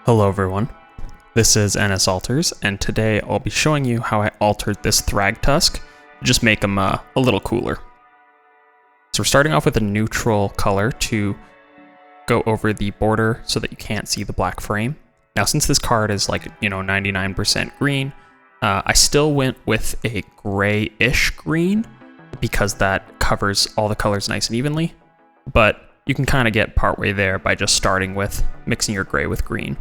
Hello everyone, this is NS Alters, and today I'll be showing you how I altered this Thragtusk to just make him a little cooler. So we're starting off with a neutral color to go over the border so that you can't see the black frame. Now since this card is 99% green, I still went with a grayish green because that covers all the colors nice and evenly, but you can kind of get partway there by just starting with mixing your gray with green.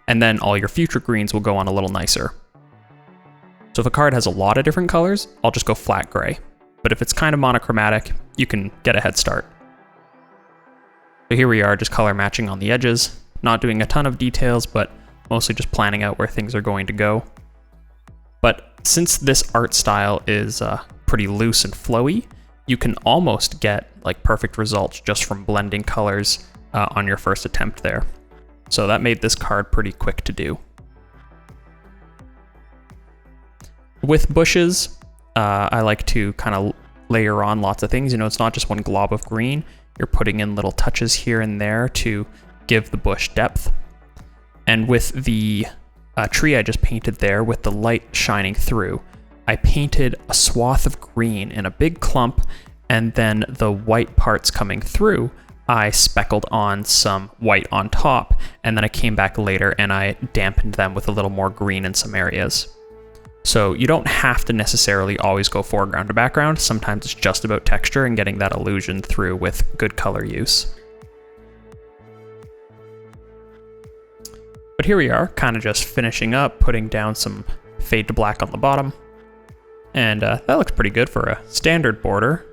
And then all your future greens will go on a little nicer. So if a card has a lot of different colors, I'll just go flat gray. But if it's kind of monochromatic, you can get a head start. So here we are, just color matching on the edges, not doing a ton of details, but mostly just planning out where things are going to go. But since this art style is pretty loose and flowy, you can almost get perfect results just from blending colors on your first attempt there. So that made this card pretty quick to do. With bushes, I like to kind of layer on lots of things. It's not just one glob of green. You're putting in little touches here and there to give the bush depth. And with the tree I just painted there, with the light shining through, I painted a swath of green in a big clump, and then the white parts coming through, I speckled on some white on top, and then I came back later and I dampened them with a little more green in some areas. So you don't have to necessarily always go foreground to background. Sometimes it's just about texture and getting that illusion through with good color use. But here we are, kind of just finishing up, putting down some fade to black on the bottom. And that looks pretty good for a standard border.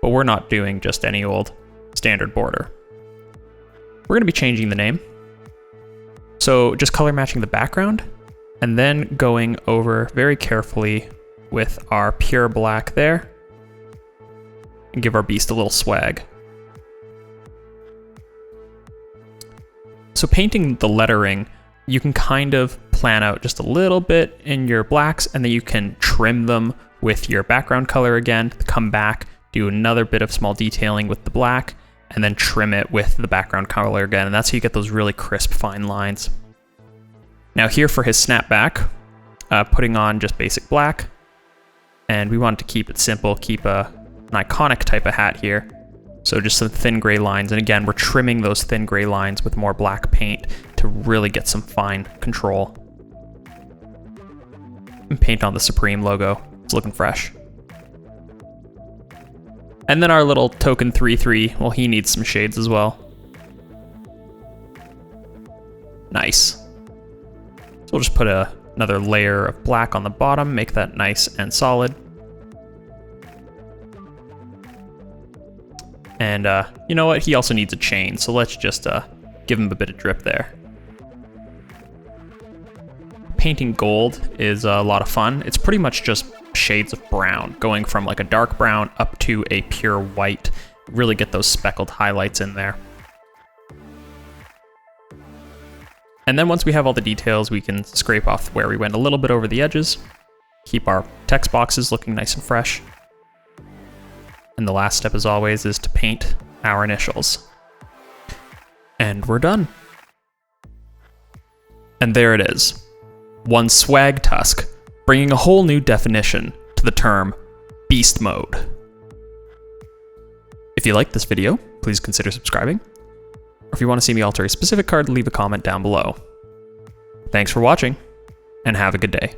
But we're not doing just any old standard border. We're going to be changing the name. So just color matching the background and then going over very carefully with our pure black there and give our beast a little swag. So painting the lettering, you can kind of plan out just a little bit in your blacks, and then you can trim them with your background color again, come back, do another bit of small detailing with the black, and then trim it with the background color again, and that's how you get those really crisp, fine lines. Now here for his snapback, putting on just basic black, and we wanted to keep it simple, keep an iconic type of hat here. So just some thin gray lines, and again, we're trimming those thin gray lines with more black paint to really get some fine control. And paint on the Supreme logo, it's looking fresh. And then our little token 3/3, well, he needs some shades as well. Nice. So we'll just put another layer of black on the bottom, make that nice and solid. And you know what? He also needs a chain, so let's just give him a bit of drip there. Painting gold is a lot of fun. It's pretty much just shades of brown, going from a dark brown up to a pure white. Really get those speckled highlights in there. And then once we have all the details, we can scrape off where we went a little bit over the edges, keep our text boxes looking nice and fresh. And the last step, as always, is to paint our initials. And we're done. And there it is. One Swagtusk, bringing a whole new definition to the term beast mode. If you liked this video, please consider subscribing. Or if you want to see me alter a specific card, leave a comment down below. Thanks for watching, and have a good day.